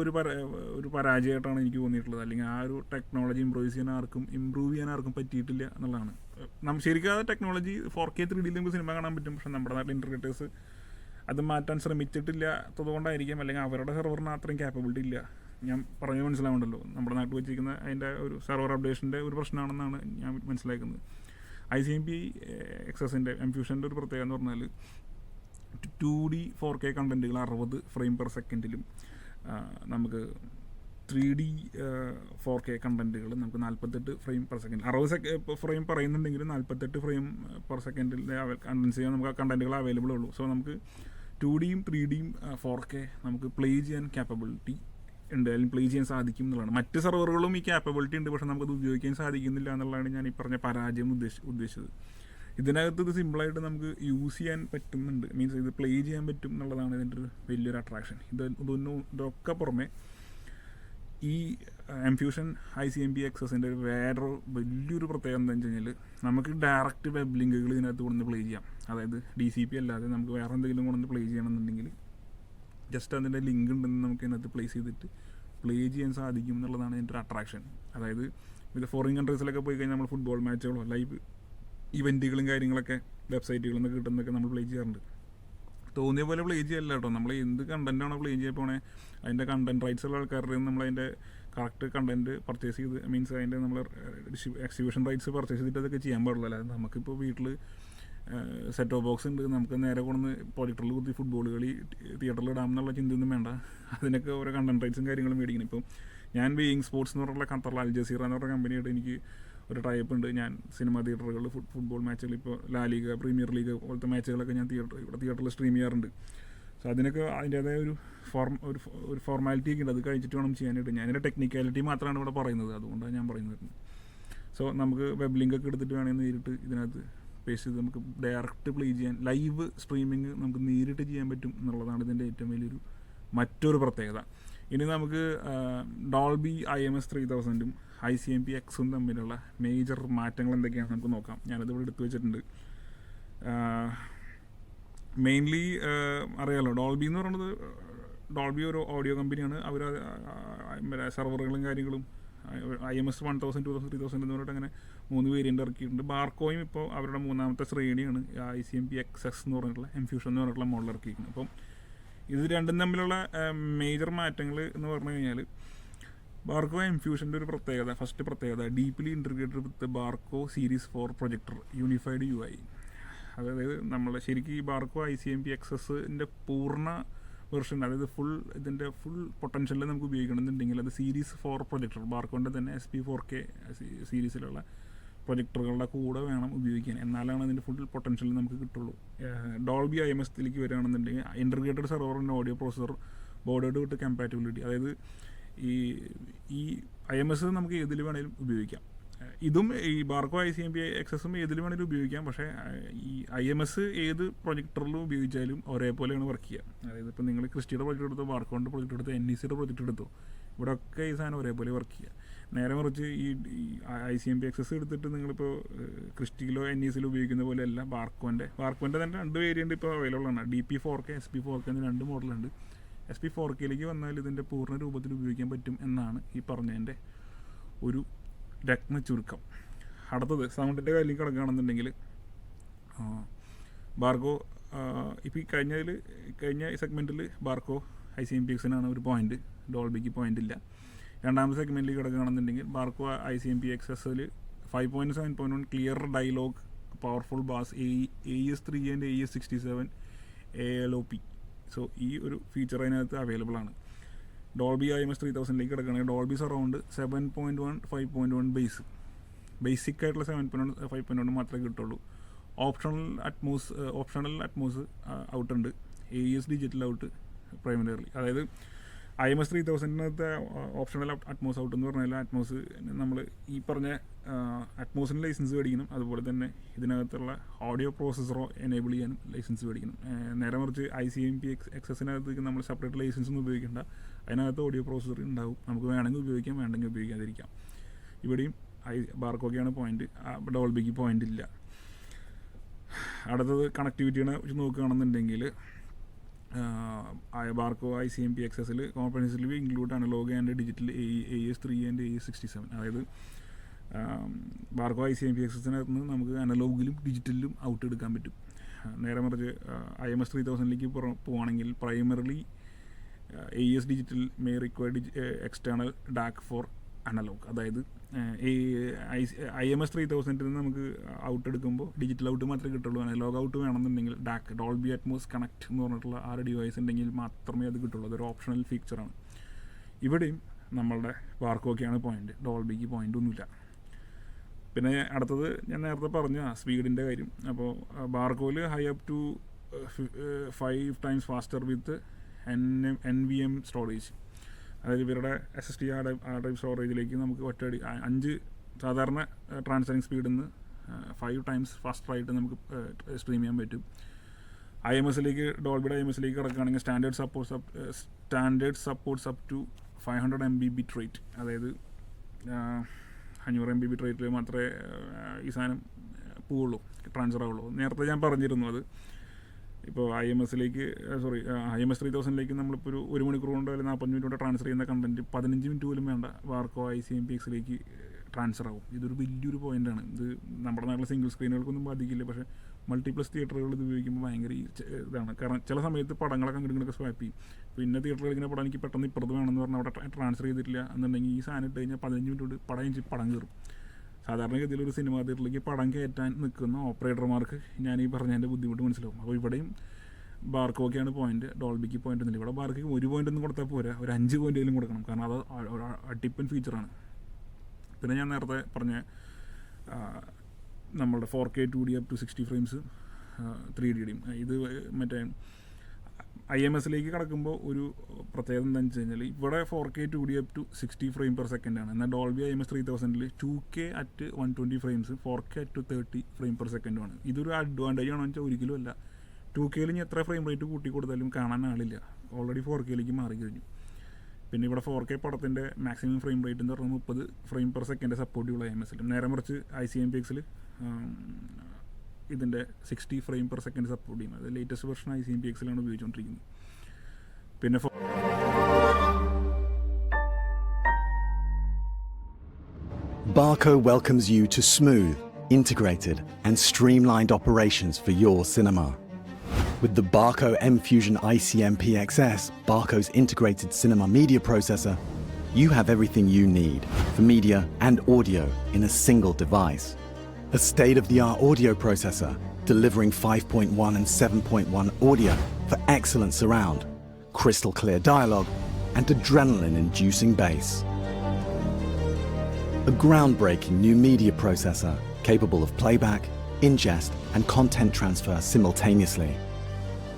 ഒരു പരാജയമായിട്ടാണ് എനിക്ക് തോന്നിയിട്ടുള്ളത്. അല്ലെങ്കിൽ ആ ഒരു ടെക്നോളജി ഇമ്പ്രൂവ് ചെയ്യാൻ ആർക്കും പറ്റിയിട്ടില്ല എന്നുള്ളതാണ്. ശരിക്കും ആ ടെക്നോളജി 4K 3D നമുക്ക് സിനിമ കാണാൻ പറ്റും. പക്ഷേ നമ്മുടെ നാട്ടിലെ ഇൻ്റർഗ്രേറ്റേഴ്സ് അത് മാറ്റാൻ ശ്രമിച്ചിട്ടില്ലാത്തതുകൊണ്ടായിരിക്കും, അല്ലെങ്കിൽ അവരുടെ സെർവറിന് അത്രയും ക്യാപ്പബിലിറ്റി ഇല്ല. ഞാൻ പറഞ്ഞു മനസ്സിലാവുണ്ടല്ലോ, നമ്മുടെ നാട്ടിൽ വെച്ചിരിക്കുന്ന അതിൻ്റെ ഒരു സെർവർ അപ്ഡേഷൻ്റെ ഒരു പ്രശ്നമാണെന്നാണ് ഞാൻ മനസ്സിലാക്കുന്നത്. ICMP XSൻ്റെ എംഫ്യൂഷൻ്റെ ഒരു പ്രത്യേകത എന്ന് പറഞ്ഞാൽ 2D 4K കണ്ടൻറ്റുകൾ 60 ഫ്രെയിം പെർ സെക്കൻഡിലും, നമുക്ക് 3D 4K കണ്ടൻറ്റുകൾ നമുക്ക് 48 ഫ്രെയിം പെർ സെക്കൻഡ്, 60 ഫ്രെയിം പറയുന്നുണ്ടെങ്കിൽ 48 ഫ്രെയിം പെർ സെക്കൻഡിൽ കണ്ടൻസ് ചെയ്യാൻ നമുക്ക് ആ കണ്ടൻറ്റുകൾ അവൈലബിൾ ഉള്ളൂ. സോ നമുക്ക് 2Dയും 3Dയും 4K നമുക്ക് പ്ലേ ചെയ്യാൻ ക്യാപ്പബിലിറ്റി ഉണ്ട്, അല്ലെങ്കിൽ പ്ലേ ചെയ്യാൻ സാധിക്കും എന്നുള്ളതാണ്. മറ്റ് സെർവറുകളും ഈ ക്യാപ്പബിലിറ്റി ഉണ്ട്, പക്ഷേ നമുക്കത് ഉപയോഗിക്കാൻ സാധിക്കുന്നില്ല എന്നുള്ളതാണ് ഞാൻ ഈ പറഞ്ഞ പരാജയം ഉദ്ദേശിച്ചത്. ഇതിനകത്ത് ഇത് സിമ്പിളായിട്ട് നമുക്ക് യൂസ് ചെയ്യാൻ പറ്റുന്നുണ്ട്, മീൻസ് ഇത് പ്ലേ ചെയ്യാൻ പറ്റും എന്നുള്ളതാണ് ഇതിൻ്റെ ഒരു വലിയൊരു അട്രാക്ഷൻ. ഇതൊക്കെ പുറമെ ഈ എംഫ്യൂഷൻ ICMP XSൻ്റെ വേറൊരു വലിയൊരു പ്രത്യേകത എന്താണെന്ന് വെച്ച് കഴിഞ്ഞാൽ, നമുക്ക് ഡയറക്റ്റ് വെബ് ലിങ്കുകൾ ഇതിനകത്ത് കൊണ്ടുവന്ന് പ്ലേ ചെയ്യാം. അതായത് DCP അല്ലാതെ നമുക്ക് വേറെ എന്തെങ്കിലും കൊണ്ടുവന്ന് പ്ലേ ചെയ്യണമെന്നുണ്ടെങ്കിൽ ജസ്റ്റ് അതിൻ്റെ ലിങ്ക് ഉണ്ടെന്ന് നമുക്ക് ഇതിനകത്ത് പ്ലേസ് ചെയ്തിട്ട് പ്ലേ ചെയ്യാൻ സാധിക്കും എന്നുള്ളതാണ് ഇതിൻ്റെ ഒരു അട്രാക്ഷൻ. അതായത് ഇത് ഫോറിൻ കൺട്രീസിലൊക്കെ പോയി കഴിഞ്ഞാൽ നമ്മൾ ഫുട്ബോൾ മാച്ചുകളോ ലൈവ് ഇവൻറ്റുകളും കാര്യങ്ങളൊക്കെ വെബ്സൈറ്റുകളിൽ നിന്ന് കിട്ടുന്നതൊക്കെ നമ്മൾ പ്ലേ ചെയ്യാറുണ്ട്. തോന്നിയ പോലെ പ്ലേ ചെയ്യല്ല കേട്ടോ, നമ്മൾ എന്ത് കണ്ടൻറ്റാണോ പ്ലേ ചെയ്യാൻ പോണേ അതിൻ്റെ കണ്ടൻറ് റൈറ്റ്സ് ഉള്ള ആൾക്കാരുടെ നമ്മളതിൻ്റെ കറക്റ്റ് കണ്ടൻറ്റ് പർച്ചേസ് ചെയ്ത്, മീൻസ് അതിൻ്റെ നമ്മൾ എക്സിബിഷൻ റൈറ്റ്സ് പർച്ചേസ് ചെയ്തിട്ട് അതൊക്കെ ചെയ്യാൻ പാടുള്ളൂ. അല്ലാതെ നമുക്കിപ്പോൾ വീട്ടിൽ സെറ്റ് ഓഫ് ബോക്സ് ഉണ്ട്, നമുക്ക് നേരെ കൊണ്ടുവന്ന് പ്രൊജക്ടറിൽ കുത്തി ഫുട്ബോൾ കളി തിയേറ്ററിൽ ഇടാം എന്നുള്ള ചിന്തയൊന്നും വേണ്ട. അതിനൊക്കെ ഓരോ കണ്ടൻറ് റൈറ്റ്സും കാര്യങ്ങളും മേടിക്കണം. ഇപ്പം ഞാൻ ബീയിങ് സ്പോർട്സ് എന്ന് പറഞ്ഞുള്ള ഖത്തറിൽ അൽ ജസീറ എന്ന് പറഞ്ഞ കമ്പനിയായിട്ട് എനിക്ക് ഒരു ടൈപ്പ് ഉണ്ട്. ഞാൻ സിനിമ തിയേറ്ററുകളിൽ ഫുട്ബോൾ മാച്ചുകൾ, ഇപ്പോൾ ലാ ലീഗ, പ്രീമിയർ ലീഗ് പോലത്തെ മാച്ചുകളൊക്കെ ഞാൻ ഇവിടെ തിയേറ്ററിൽ സ്ട്രീം ചെയ്യാറുണ്ട്. സോ അതിനൊക്കെ അതിൻ്റേതായ ഒരു ഫോർമാലിറ്റി ഒക്കെ ഉണ്ട്, അത് കഴിച്ചിട്ട് വേണം ചെയ്യാനായിട്ട്. ഞാനതിൻ്റെ ടെക്നിക്കാലിറ്റി മാത്രമാണ് ഇവിടെ പറയുന്നത്, അതുകൊണ്ടാണ് ഞാൻ പറയുന്നത്. സോ നമുക്ക് വെബ് ലിങ്ക് ഒക്കെ എടുത്തിട്ട് വേണമെങ്കിൽ നേരിട്ട് ഇതിനകത്ത് പേസ്റ്റ് ചെയ്ത് നമുക്ക് ഡയറക്റ്റ് പ്ലേ ചെയ്യാൻ, ലൈവ് സ്ട്രീമിങ് നമുക്ക് നേരിട്ട് ചെയ്യാൻ പറ്റും എന്നുള്ളതാണ് ഇതിൻ്റെ ഏറ്റവും വലിയൊരു മറ്റൊരു പ്രത്യേകത. ഇനി നമുക്ക് ഡോൾബി IMS 3000ഉം ICMP Xഉം തമ്മിലുള്ള മേജർ മാറ്റങ്ങൾ എന്തൊക്കെയാണെന്ന് നമുക്ക് നോക്കാം. ഞാനതിവിടെ എടുത്തു വെച്ചിട്ടുണ്ട്. മെയിൻലി അറിയാലോ, ഡോൾബി എന്ന് പറയുന്നത്, ഡോൾബി ഒരു ഓഡിയോ കമ്പനിയാണ്. അവർ സെർവറുകളും കാര്യങ്ങളും IMS 1000, 2000, 3000 എന്ന് പറഞ്ഞിട്ട് അങ്ങനെ 3 വേരിയൻ്റ് ഇറക്കിയിട്ടുണ്ട്. ബാർക്കോയും ഇപ്പോൾ അവരുടെ 3ാമത്തെ ശ്രേണിയാണ് ICMP XS എന്ന് പറഞ്ഞിട്ടുള്ള എംഫ്യൂഷൻ എന്ന് പറഞ്ഞിട്ടുള്ള മോഡൽ ഇറക്കിയിരിക്കുന്നത്. അപ്പം ഇത് രണ്ടും തമ്മിലുള്ള മേജർ മാറ്റങ്ങൾ എന്ന് പറഞ്ഞു കഴിഞ്ഞാൽ, ബാർക്കോ എംഫ്യൂഷൻ്റെ ഒരു പ്രത്യേകത, ഫസ്റ്റ് പ്രത്യേകത, deeply integrated with Barco series 4 projector unified UI. അതായത് നമ്മൾ ശരിക്കും ഈ ബാർക്കോ ICMP XSൻ്റെ പൂർണ്ണ വെർഷൻ, അതായത് ഇതിൻ്റെ ഫുൾ പൊട്ടൻഷ്യൽ നമുക്ക് ഉപയോഗിക്കണമെന്നുണ്ടെങ്കിൽ അത് സീരീസ് 4 പ്രൊജക്ടർ, ബാർക്കോൻ്റെ തന്നെ SP4K സീരീസിലുള്ള പ്രൊജക്ടറുകളുടെ കൂടെ വേണം ഉപയോഗിക്കാൻ, എന്നാലാണ് അതിൻ്റെ ഫുൾ പൊട്ടൻഷ്യൽ നമുക്ക് കിട്ടുള്ളൂ. ഡോൾബി IMSലേക്ക് വരികയാണെന്നുണ്ടെങ്കിൽ ഇൻറ്റർഗ്രേറ്റഡ് സെർവറിൻ്റെ ഓഡിയോ പ്രോസസർ ബോർഡോട് വിട്ട് കമ്പാറ്റബിലിറ്റി, അതായത് ഈ IMS നമുക്ക് ഏതിൽ വേണേലും ഉപയോഗിക്കാം. ഇതും ഈ ബാർക്കോ ICMP XSഉം ഏതിൽ വേണേലും ഉപയോഗിക്കാം. പക്ഷേ ഈ IMS ഏത് പ്രൊജക്ടറിലും ഉപയോഗിച്ചാലും ഒരേപോലെയാണ് വർക്ക് ചെയ്യുക. അതായത് ഇപ്പോൾ നിങ്ങൾ ക്രിസ്റ്റിയുടെ പ്രൊജക്ട് എടുത്തോ, ബാർക്കോൻ്റെ പ്രൊജക്ട് എടുത്തോ, NECയുടെ പ്രൊജക്ട് എടുത്തോ, ഇവിടെ ഒക്കെ ഈ സാധനം ഒരേപോലെ വർക്ക് ചെയ്യുക. നേരെ മറിച്ച് ഈ ICMP XS എടുത്തിട്ട് നിങ്ങളിപ്പോൾ ക്രിസ്റ്റിയിലോ NECയിലോ ഉപയോഗിക്കുന്ന പോലെയല്ല ബാർക്കോൻ്റെ തന്നെ 2 വേരിയൻ്റ് ഇപ്പോൾ അവൈലബിൾ ആണ്. DP4K, SP4K എന്ന് 2 മോഡലുണ്ട്. SP4Kയിലേക്ക് വന്നാൽ ഇതിൻ്റെ പൂർണ്ണ രൂപത്തിൽ ഉപയോഗിക്കാൻ പറ്റും എന്നാണ് ഈ പറഞ്ഞതിൻ്റെ ഒരു രത്ന ചുരുക്കം. അടുത്തത് സൗണ്ടിൻ്റെ കാര്യം കിടക്കുകയാണെന്നുണ്ടെങ്കിൽ, ബാർക്കോ ഇപ്പോൾ കഴിഞ്ഞ സെഗ്മെൻറ്റിൽ ബാർക്കോ ICMP Xനാണ് ഒരു പോയിൻ്റ്, ഡോൾബിക്ക് പോയിൻ്റ് ഇല്ല. രണ്ടാമത്തെ സെഗ്മെൻറ്റിൽ കിടക്കുകയാണെന്നുണ്ടെങ്കിൽ ബാർക്കോ ICMP XSൽ 5.7.1 clear dialogue powerful bass AES3 and AES67 ALOP. So ഈ ഒരു ഫീച്ചർ അതിനകത്ത് അവൈലബിൾ ആണ്. ഡോൾബി IMS 3000ലേക്ക് കിടക്കുകയാണെങ്കിൽ ഡോൾബി സറൗണ്ട് 7.1 5.1 ബേസിക് ആയിട്ടുള്ള 7.1 5.1 മാത്രമേ കിട്ടുള്ളൂ. ഓപ്ഷണൽ അറ്റ്മോസ് ഔട്ട് ഉണ്ട്, AES ഡിജിറ്റൽ ഔട്ട് പ്രൈമറിലി. അതായത് IMS 3000-നകത്തെ ഓപ്ഷണൽ അറ്റ്മോസ് ഔട്ട് എന്ന് പറഞ്ഞാൽ അറ്റ്മോസ് നമ്മൾ ഈ പറഞ്ഞ അറ്റ്മോസിന് ലൈസൻസ് മേടിക്കണം, അതുപോലെ തന്നെ ഇതിനകത്തുള്ള ഓഡിയോ പ്രോസസ്സറോ എനേബിൾ ചെയ്യാനും ലൈസൻസ് മേടിക്കണം. നേരെ മറിച്ച് ICMP XSനകത്തേക്ക് നമ്മൾ സെപ്പറേറ്റ് ലൈസൻസ് ഒന്നും ഉപയോഗിക്കേണ്ട, അതിനകത്ത് ഓഡിയോ പ്രോസസ്സർ ഉണ്ടാവും, നമുക്ക് വേണമെങ്കിൽ ഉപയോഗിക്കാം, വേണമെങ്കിൽ ഉപയോഗിക്കാതിരിക്കാം. ഇവിടെയും ബാർക്കോക്കെയാണ് പോയിന്റ്, ഡോൾബിക്ക് പോയിന്റ് ഇല്ല. അടുത്തത് കണക്ടിവിറ്റിയെ വെച്ച് നോക്കുകയാണെന്നുണ്ടെങ്കിൽ ബാർക്കോ ICMP XSൽ comprehensively include analogue and digital AES3 and AES67. അതായത് ബാർക്കോ ICMP XSനകത്ത് നിന്ന് നമുക്ക് അനലോഗിലും ഡിജിറ്റലിലും ഔട്ട് എടുക്കാൻ പറ്റും. നേരെ മറിച്ച് IMS 3000ലേക്ക് പോവുകയാണെങ്കിൽ primarily AES digital may require external DAC for analog. അതായത് IMS 3000 നമുക്ക് ഔട്ട് എടുക്കുമ്പോൾ ഡിജിറ്റൽ ഔട്ട് മാത്രമേ കിട്ടുള്ളൂ. അനലോഗ് ഔട്ട് വേണമെന്നുണ്ടെങ്കിൽ DAC ഡോൾബി അറ്റ്മോസ് കണക്ട് എന്ന് പറഞ്ഞിട്ടുള്ള ആ ഒരു ഡിവൈസ് ഉണ്ടെങ്കിൽ മാത്രമേ അത് കിട്ടുള്ളൂ. അതൊരു ഓപ്ഷണൽ ഫീച്ചറാണ്. ഇവിടെയും നമ്മളുടെ ബാർക്കോക്കെയാണ് പോയിന്റ്, ഡോൾബിക്ക് പോയിന്റ് ഒന്നുമില്ല. പിന്നെ അടുത്തത് ഞാൻ നേരത്തെ പറഞ്ഞ സ്പീഡിൻ്റെ കാര്യം. അപ്പോൾ ബാർക്കോയിൽ high up to 5 times faster with NVM storage. അതായത് ഇവരുടെ SSD ആ ടൈപ്പ് സ്റ്റോറേജിലേക്ക് നമുക്ക് ഒറ്റയടി 5 സാധാരണ ട്രാൻസ്ഫറിങ് സ്പീഡിൽ നിന്ന് 5 times ഫാസ്റ്ററായിട്ട് നമുക്ക് സ്ട്രീം ചെയ്യാൻ പറ്റും. IMSലേക്ക് ഡോൾബിയുടെ IMSലേക്ക് കിടക്കുകയാണെങ്കിൽ standard supports up to 500 MB bit rate. അതായത് 500 MB ബിറ്റ് റേറ്റിൽ മാത്രമേ ഈ സാധനം പോവുള്ളൂ, ട്രാൻസ്ഫർ ആവുള്ളൂ. നേരത്തെ ഞാൻ പറഞ്ഞിരുന്നു അത്. ഇപ്പോൾ IMS 3000ലേക്ക് നമ്മളിപ്പോൾ ഒരു മണിക്കൂർ കൊണ്ടോ അല്ലെങ്കിൽ 45 മിനിറ്റ് കൊണ്ട് ട്രാൻസ്ഫർ ചെയ്യുന്ന കണ്ടൻറ്റ് 15 മിനിറ്റ് പോലും വേണ്ട ബാർക്കോ ICMP Xലേക്ക് ട്രാൻസ്ഫർ ആവും. ഇതൊരു വലിയൊരു പോയിൻ്റാണ്. ഇത് നമ്മുടെ നാട്ടിലെ സിംഗിൾ സ്ക്രീനുകൾക്കൊന്നും ബാധിക്കില്ല, പക്ഷേ മൾട്ടിപ്ലസ് തിയേറ്ററുകൾ ഇത് ഉപയോഗിക്കുമ്പോൾ ഭയങ്കര ഇതാണ്. കാരണം ചില സമയത്ത് പടങ്ങളൊക്കെ അങ്ങോട്ടൊക്കെ സ്വാപ്പ് ചെയ്യും. പിന്നെ തിയേറ്ററിൽ ഇങ്ങനെ പടം എനിക്ക് പെട്ടെന്ന് ഇപ്പുറത്ത് വേണമെന്ന് പറഞ്ഞാൽ അവിടെ ട്രാൻസ്ഫർ ചെയ്തിട്ടില്ല എന്നുണ്ടെങ്കിൽ ഈ സാധനം ഇട്ട് കഴിഞ്ഞാൽ 15 മിനിറ്റ് കൊണ്ട് പടം കയറും. സാധാരണഗതിയിൽ ഒരു സിനിമാ തിയേറ്ററിലേക്ക് പടം കയറ്റാൻ നിൽക്കുന്ന ഓപ്പറേറ്റർമാർക്ക് ഞാൻ ഈ പറഞ്ഞതിൻ്റെ ബുദ്ധിമുട്ട് മനസ്സിലാവും. അപ്പോൾ ഇവിടെയും ബാർക്കോക്കെയാണ് പോയിന്റ്, ഡോൾബിക്ക് പോയിന്റ് ഒന്നുമില്ല. ഇവിടെ ബാർക്കോക്ക് 1 പോയിന്റ് ഒന്നും കൊടുത്താൽ പോരാ, ഒരു 5 പോയിന്റെങ്കിലും കൊടുക്കണം. കാരണം അത് അടിപ്പൻ ഫീച്ചറാണ്. പിന്നെ ഞാൻ നേരത്തെ പറഞ്ഞ നമ്മളുടെ 4K 2D up to 60 frames 3Dയും ഇത് മറ്റേ IMSലേക്ക് കിടക്കുമ്പോൾ ഒരു പ്രത്യേകത എന്താണെന്ന് വെച്ച് കഴിഞ്ഞാൽ ഇവിടെ 4K 2D up to 60 frame per second ആണ്. എന്നാൽ Dolby IMS 3000 2K at 120 frames 4K at 30 frame per second ആണ്. ഇതൊരു അഡ്വാൻറ്റേജ് ആണോ വെച്ചാൽ ഒരിക്കലും അല്ല. 2Kയിൽ ഇനി എത്ര ഫ്രെയിം റേറ്റ് കൂട്ടി കൊടുത്താലും കാണാൻ ആളില്ല. ഓൾറെഡി 4Kയിലേക്ക് മാറി കഴിഞ്ഞു. പിന്നെ ഇവിടെ 4K പടത്തിൻ്റെ മാക്സിമം ഫ്രെയിം റേറ്റ് എന്ന് പറഞ്ഞാൽ 30 ഫ്രെയിം പെർ സെക്കൻഡ് സപ്പോർട്ട് ചെയ്യുള്ളൂ IMSൽ. നേരെ മറിച്ച് ICMP Xൽ ഇതിൻ്റെ 60 ഫ്രെയിം പെർ സെക്കൻഡ് സപ്പോർട്ട് ചെയ്യും. അത് ലേറ്റസ്റ്റ് വെർഷൻ ICMP Xലാണ് ഉപയോഗിച്ചുകൊണ്ടിരിക്കുന്നത്. പിന്നെ Barco welcomes you to smooth, integrated and streamlined operations for your cinema. With the Barco M-Fusion ICMP XS, Barco's integrated cinema media processor, you have everything you need for media and audio in a single device. A state-of-the-art audio processor delivering 5.1 and 7.1 audio for excellent surround, crystal clear dialogue and adrenaline-inducing bass. A groundbreaking new media processor capable of playback, ingest and content transfer simultaneously.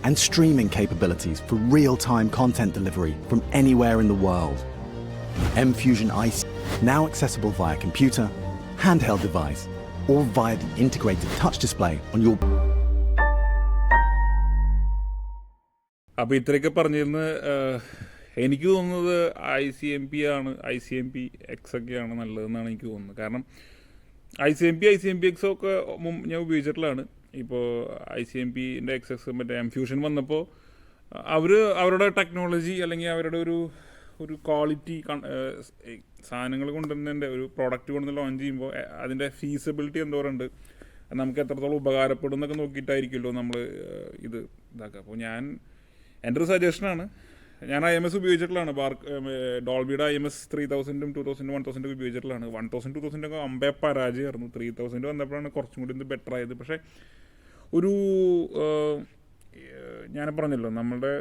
And streaming capabilities for real-time content delivery from anywhere in the world. M-Fusion IC, now accessible via computer, handheld device, or via the integrated touch display on your... അപ്പോൾ ഇത്രയൊക്കെ പറഞ്ഞിരുന്ന് എനിക്ക് തോന്നുന്നത് ICMP X ഒക്കെയാണ് നല്ലതെന്നാണ് എനിക്ക് തോന്നുന്നത്. കാരണം ICMP X ഒക്കെ ഞാൻ ഉപയോഗിച്ചിട്ടുള്ളതാണ്. ഇപ്പോൾ ICMPൻ്റെ XS മറ്റേ M-Fusion വന്നപ്പോൾ അവരുടെ ടെക്നോളജി അല്ലെങ്കിൽ അവരുടെ ഒരു ക്വാളിറ്റി സാധനങ്ങൾ കൊണ്ടുവന്നതിൻ്റെ ഒരു പ്രോഡക്റ്റ് കൊണ്ടുവന്ന് ലോഞ്ച് ചെയ്യുമ്പോൾ അതിൻ്റെ ഫീസിബിലിറ്റി എന്തോരമുണ്ട്, നമുക്ക് എത്രത്തോളം ഉപകാരപ്പെടും എന്നൊക്കെ നോക്കിയിട്ടായിരിക്കുമല്ലോ നമ്മൾ ഇത് ഇതാക്കുക. അപ്പോൾ എൻ്റെ ഒരു സജഷനാണ്. ഞാൻ IMS ഉപയോഗിച്ചിട്ടുള്ളതാണ്. ഡോൾബിയുടെ IMS 3000 2000 1000 ഉപയോഗിച്ചിട്ടുള്ളതാണ്. 1000 2000 ഒക്കെ അമ്പേ പരാജയമായിരുന്നു. 3000 വന്നപ്പോഴാണ് കുറച്ചും കൂടി ഇത് ബെറ്റർ ആയത്. പക്ഷേ ഞാൻ പറഞ്ഞല്ലോ നമ്മളുടെ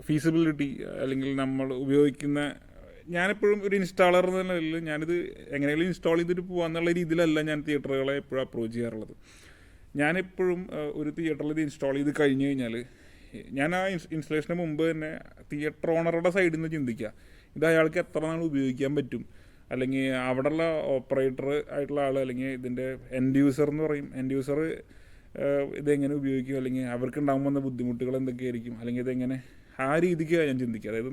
ഫീസിബിലിറ്റി അല്ലെങ്കിൽ നമ്മൾ ഉപയോഗിക്കുന്ന, ഞാനെപ്പോഴും ഒരു ഇൻസ്റ്റാളർ എന്ന നിലയിൽ ഞാനിത് എങ്ങനെയെങ്കിലും ഇൻസ്റ്റാൾ ചെയ്തിട്ട് പോകാന്നുള്ള രീതിയിലല്ല ഞാൻ തിയേറ്ററുകളെ എപ്പോഴും അപ്രോച്ച് ചെയ്യാറുള്ളത്. ഞാനെപ്പോഴും ഒരു തിയേറ്ററിൽ ഇത് ഇൻസ്റ്റാൾ ചെയ്ത് കഴിഞ്ഞ് കഴിഞ്ഞാൽ ഞാൻ ആ ഇൻസ്റ്റലേഷന് മുമ്പ് തന്നെ തിയേറ്റർ ഓണറുടെ സൈഡിൽ നിന്ന് ചിന്തിക്കുക, ഇത് അയാൾക്ക് എത്ര നാൾ ഉപയോഗിക്കാൻ പറ്റും, അല്ലെങ്കിൽ അവിടെയുള്ള ഓപ്പറേറ്റർ ആയിട്ടുള്ള ആൾ അല്ലെങ്കിൽ ഇതിൻ്റെ എൻഡ് യൂസർ എന്ന് പറയും, എൻഡ് യൂസർ ഇതെങ്ങനെ ഉപയോഗിക്കും, അല്ലെങ്കിൽ അവർക്ക് ഉണ്ടാകുമ്പോൾ വന്ന ബുദ്ധിമുട്ടുകൾ എന്തൊക്കെയായിരിക്കും, അല്ലെങ്കിൽ ഇതെങ്ങനെ, ആ രീതിക്ക് ഞാൻ ചിന്തിക്കുക. അതായത്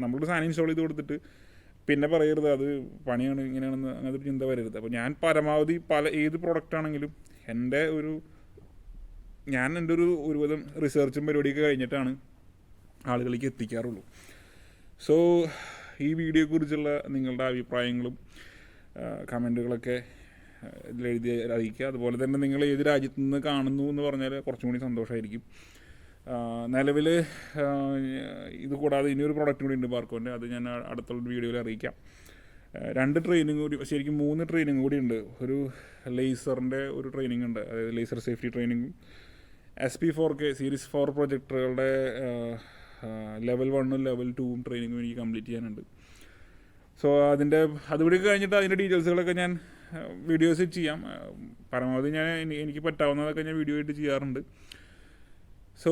നമ്മളൊരു സാധനം ഇൻസ്റ്റാൾ ചെയ്ത് കൊടുത്തിട്ട് പിന്നെ പറയരുത് അത് പണിയാണ് ഇങ്ങനെയാണെന്ന്, അങ്ങനത്തെ ഒരു ചിന്ത വരരുത്. അപ്പോൾ ഞാൻ പരമാവധി ഏത് പ്രോഡക്റ്റ് ആണെങ്കിലും ഞാൻ എൻ്റെ ഒരു ഒരുവിധം റിസർച്ചും പരിപാടിയൊക്കെ കഴിഞ്ഞിട്ടാണ് ആളുകളിലേക്ക് എത്തിക്കാറുള്ളൂ. സോ ഈ വീഡിയോയെക്കുറിച്ചുള്ള നിങ്ങളുടെ അഭിപ്രായങ്ങളും കമൻറ്റുകളൊക്കെ ഇതിലെഴുതി അറിയിക്കുക. അതുപോലെ തന്നെ നിങ്ങൾ ഏത് രാജ്യത്തു നിന്ന് കാണുന്നു എന്ന് പറഞ്ഞാൽ കുറച്ചും കൂടി സന്തോഷമായിരിക്കും. നിലവിൽ ഇത് കൂടാതെ ഇനിയൊരു പ്രോഡക്റ്റ് കൂടി ഉണ്ട് ബാർക്കോൻ്റെ, അത് ഞാൻ അടുത്തുള്ള വീഡിയോയിൽ അറിയിക്കാം. 2 ട്രെയിനിങ് കൂടി, ശരിക്കും 3 ട്രെയിനിങ് കൂടി ഉണ്ട്. ഒരു ലേസറിൻ്റെ ഒരു ട്രെയിനിങ് ഉണ്ട്, അതായത് ലേസർ സേഫ്റ്റി ട്രെയിനിങ്ങും SP4K സീരീസ് 4 പ്രൊജക്ടറുകളുടെ ലെവൽ 1ഉം ലെവൽ 2ഉം ട്രെയിനിങ്ങും എനിക്ക് കംപ്ലീറ്റ് ചെയ്യാനുണ്ട്. സോ അതുകൂടി കഴിഞ്ഞിട്ട് അതിൻ്റെ ഡീറ്റെയിൽസുകളൊക്കെ ഞാൻ വീഡിയോസ് ചെയ്യാം. പരമാവധി ഞാൻ എനിക്ക് പറ്റാവുന്നതൊക്കെ ഞാൻ വീഡിയോ ആയിട്ട് ചെയ്യാറുണ്ട്. സോ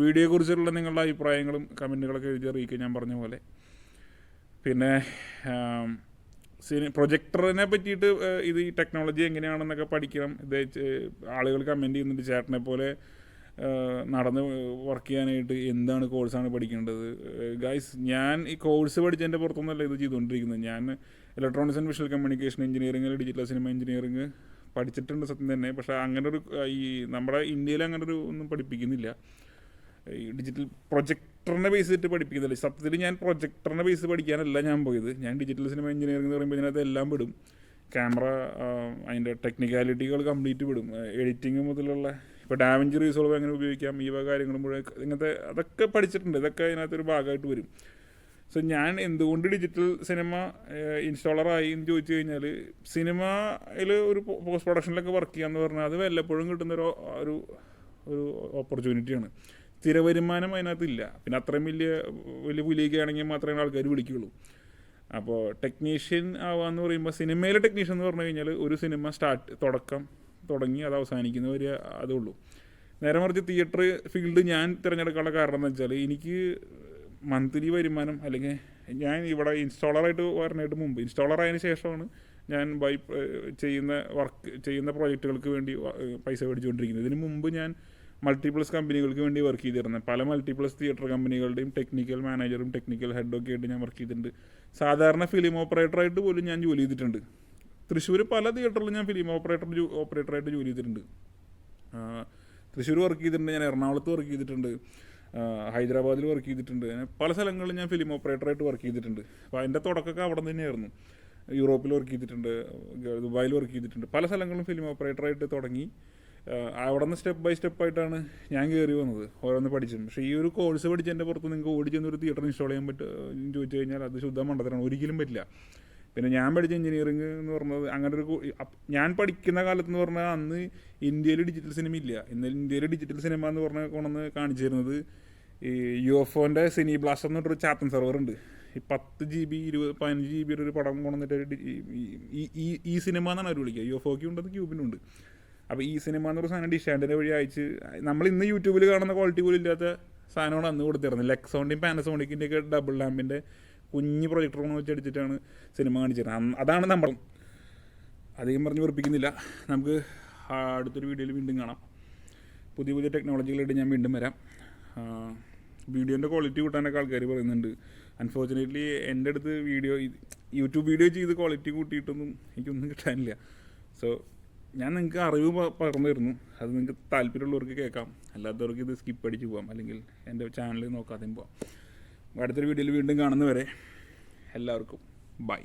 വീഡിയോയെക്കുറിച്ചുള്ള നിങ്ങളുടെ അഭിപ്രായങ്ങളും കമൻറ്റുകളൊക്കെ എഴുതി അറിയിക്കുക ഞാൻ പറഞ്ഞ പോലെ. പിന്നെ പ്രൊജക്ടറിനെ പറ്റിയിട്ട് ഇത് ഈ ടെക്നോളജി എങ്ങനെയാണെന്നൊക്കെ പഠിക്കണം. ഇത് ആളുകൾ കമൻറ്റ് ചെയ്യുന്നുണ്ട്, ചേട്ടനെ പോലെ നടന്ന് വർക്ക് ചെയ്യാനായിട്ട് എന്താണ് കോഴ്സാണ് പഠിക്കേണ്ടത്. ഗൈസ്, ഞാൻ ഈ കോഴ്സ് പഠിച്ചതിൻ്റെ പുറത്തൊന്നുമല്ല ഇത് ചെയ്തുകൊണ്ടിരിക്കുന്നത്. ഞാൻ electronics and visual communication engineering, digital cinema engineering പഠിച്ചിട്ടുണ്ട് സത്യം തന്നെ. പക്ഷേ അങ്ങനൊരു ഈ നമ്മുടെ ഇന്ത്യയിൽ അങ്ങനൊരു ഒന്നും പഠിപ്പിക്കുന്നില്ല. ഈ ഡിജിറ്റൽ പ്രൊജക്ടറിനെ ബേസ് ചെയ്തിട്ട് പഠിപ്പിക്കുന്നില്ല. സത്യത്തിൽ ഞാൻ പ്രൊജക്ടറിനെ ബേസ് പഠിക്കാനല്ല ഞാൻ പോയത്. ഞാൻ ഡിജിറ്റൽ സിനിമ എഞ്ചിനീയറിംഗ് എന്ന് പറയുമ്പോൾ ഇതിനകത്ത് എല്ലാം വിടും. ക്യാമറ, അതിൻ്റെ ടെക്നിക്കാലിറ്റികൾ കംപ്ലീറ്റ് വിടും. എഡിറ്റിങ് മുതലുള്ള ഇപ്പോൾ ഡാവിഞ്ചി റീസോൾവ് എങ്ങനെ ഉപയോഗിക്കാം, ഈ വക കാര്യങ്ങളും മുഴുവൻ ഇങ്ങനത്തെ അതൊക്കെ പഠിച്ചിട്ടുണ്ട്. ഇതൊക്കെ അതിനകത്തൊരു ഭാഗമായിട്ട് വരും. സോ ഞാൻ എന്തുകൊണ്ട് ഡിജിറ്റൽ സിനിമ ഇൻസ്റ്റാളറായി എന്ന് ചോദിച്ചു കഴിഞ്ഞാൽ, സിനിമയിൽ ഒരു പോസ്റ്റ് പ്രൊഡക്ഷനിലൊക്കെ വർക്ക് ചെയ്യാന്ന് പറഞ്ഞാൽ അത് വല്ലപ്പോഴും കിട്ടുന്ന ഒരു ഓപ്പർച്യൂണിറ്റിയാണ്. സ്ഥിര വരുമാനം അതിനകത്തില്ല. പിന്നെ അത്രയും വലിയ പുലിയൊക്കെ ആണെങ്കിൽ മാത്രമേ ആൾക്കാർ വിളിക്കുകയുള്ളൂ. അപ്പോൾ ടെക്നീഷ്യൻ ആവാന്ന് പറയുമ്പോൾ, സിനിമയിലെ ടെക്നീഷ്യൻ എന്ന് പറഞ്ഞു കഴിഞ്ഞാൽ ഒരു സിനിമ തുടങ്ങി അത് അവസാനിക്കുന്ന ഒരു അതുള്ളൂ. നേരെ മറിച്ച് തിയേറ്റർ ഫീൽഡ് ഞാൻ തിരഞ്ഞെടുക്കാനുള്ള കാരണം എന്ന് വെച്ചാൽ, എനിക്ക് മന്ത്ലി വരുമാനം, അല്ലെങ്കിൽ ഞാൻ ഇവിടെ ഇൻസ്റ്റാളറായിട്ട് വരാനായിട്ട് മുമ്പ്, ഇൻസ്റ്റാളറായതിനു ശേഷമാണ് ഞാൻ ചെയ്യുന്ന പ്രോജക്റ്റുകൾക്ക് വേണ്ടി പൈസ മേടിച്ചുകൊണ്ടിരിക്കുന്നത്. ഇതിന് മുമ്പ് ഞാൻ മൾട്ടിപ്ലസ് കമ്പനികൾക്ക് വേണ്ടി വർക്ക് ചെയ്തിരുന്നത്. പല മൾട്ടിപ്ലസ് തിയേറ്റർ കമ്പനികളുടെയും ടെക്നിക്കൽ മാനേജറും ടെക്നിക്കൽ ഹെഡൊക്കെ ആയിട്ട് ഞാൻ വർക്ക് ചെയ്തിട്ടുണ്ട്. സാധാരണ ഫിലിം ഓപ്പറേറ്ററായിട്ട് പോലും ഞാൻ ജോലി ചെയ്തിട്ടുണ്ട്. തൃശ്ശൂർ പല തിയേറ്ററിലും ഞാൻ ഫിലിം ഓപ്പറേറ്ററായിട്ട് ജോലി ചെയ്തിട്ടുണ്ട്. തൃശ്ശൂർ വർക്ക് ചെയ്തിട്ടുണ്ട്, ഞാൻ എറണാകുളത്ത് വർക്ക് ചെയ്തിട്ടുണ്ട്, ഹൈദരാബാദിൽ വർക്ക് ചെയ്തിട്ടുണ്ട്. പല സ്ഥലങ്ങളിൽ ഞാൻ ഫിലിം ഓപ്പറേറ്ററായിട്ട് വർക്ക് ചെയ്തിട്ടുണ്ട്. അപ്പോൾ അതിൻ്റെ തുടക്കമൊക്കെ അവിടെ തന്നെയായിരുന്നു. യൂറോപ്പിൽ വർക്ക് ചെയ്തിട്ടുണ്ട്, ദുബായിൽ വർക്ക് ചെയ്തിട്ടുണ്ട്. പല സ്ഥലങ്ങളിലും ഫിലിം ഓപ്പറേറ്ററായിട്ട് തുടങ്ങി. അവിടെ നിന്ന് സ്റ്റെപ്പ് ബൈ സ്റ്റെപ്പായിട്ടാണ് ഞാൻ കയറി വന്നത്, ഓരോന്ന് പഠിച്ചത്. പക്ഷേ ഈ ഒരു കോഴ്സ് പഠിച്ചതിൻ്റെ പുറത്ത് നിങ്ങൾക്ക് ഓടിച്ചെന്നൊരു തിയേറ്റർ ഇൻസ്റ്റാൾ ചെയ്യാൻ പറ്റുമെന്ന് ചോദിച്ചു കഴിഞ്ഞാൽ അത് ശുദ്ധ മണ്ടത്തരമാണ്, ഒരിക്കലും പറ്റില്ല. പിന്നെ ഞാൻ പഠിച്ച എഞ്ചിനീയറിംഗ് എന്ന് പറഞ്ഞത് അങ്ങനെ ഞാൻ പഠിക്കുന്ന കാലത്തെന്ന് പറഞ്ഞാൽ അന്ന് ഇന്ത്യയിൽ ഡിജിറ്റൽ സിനിമ ഇല്ല. എന്നാൽ ഇന്ത്യയിൽ ഡിജിറ്റൽ സിനിമ എന്ന് പറഞ്ഞ കൊണ്ടുവന്ന് കാണിച്ചു തരുന്നത് ഈ UFOൻ്റെ സിനി ബ്ലാസ്റ്റർ എന്ന് പറഞ്ഞൊരു ചാത്തൻ സെർവറുണ്ട്. ഈ 10 GB 15 GB ഒരു പടം കൊണ്ടുവന്നിട്ട് ഈ സിനിമ എന്നാണ് അവർ വിളിക്കുക. UFOയ്ക്കും ഉണ്ട്, ക്യൂബിനും ഉണ്ട്. അപ്പോൾ ഈ സിനിമ എന്നൊരു സാധനം ഡിഷാൻഡിൻ്റെ വഴി അയച്ച്, നമ്മൾ ഇന്ന് യൂട്യൂബിൽ കാണുന്ന ക്വാളിറ്റി പോലും ഇല്ലാത്ത സാധനമാണ് അന്ന് കൊടുത്തിരുന്നത്. ലെക്സോണിൻ്റെയും പാനസോണിക്കിൻ്റെയൊക്കെ ഡബിൾ ലാമ്പിൻ്റെ കുഞ്ഞ് പ്രൊജക്ടർ കൊണ്ട് വെച്ചടിച്ചിട്ടാണ് സിനിമ കാണിച്ചത്. അതാണ് നമ്മൾ അധികം പറഞ്ഞ് വെറുപ്പിക്കുന്നില്ല. നമുക്ക് അടുത്തൊരു വീഡിയോയിൽ വീണ്ടും കാണാം. പുതിയ ടെക്നോളജികളായിട്ട് ഞാൻ വീണ്ടും വരാം. വീഡിയോൻ്റെ ക്വാളിറ്റി കൂട്ടാനൊക്കെ ആൾക്കാർ പറയുന്നുണ്ട്. അൺഫോർച്ചുനേറ്റ്ലി എൻ്റെ അടുത്ത് യൂട്യൂബ് വീഡിയോ ചെയ്ത് ക്വാളിറ്റി കൂട്ടിയിട്ടൊന്നും എനിക്കൊന്നും കിട്ടാനില്ല. സോ ഞാൻ നിങ്ങൾക്ക് അറിവ് പറഞ്ഞു തരുന്നു, അത് നിങ്ങൾക്ക് താല്പര്യമുള്ളവർക്ക് കേൾക്കാം, അല്ലാത്തവർക്ക് ഇത് സ്കിപ്പ് അടിച്ച് പോകാം, അല്ലെങ്കിൽ എൻ്റെ ചാനൽ നോക്കാതെയും പോകാം. അടുത്തൊരു വീഡിയോയിൽ വീണ്ടും കാണുന്നവരെ എല്ലാവർക്കും ബൈ.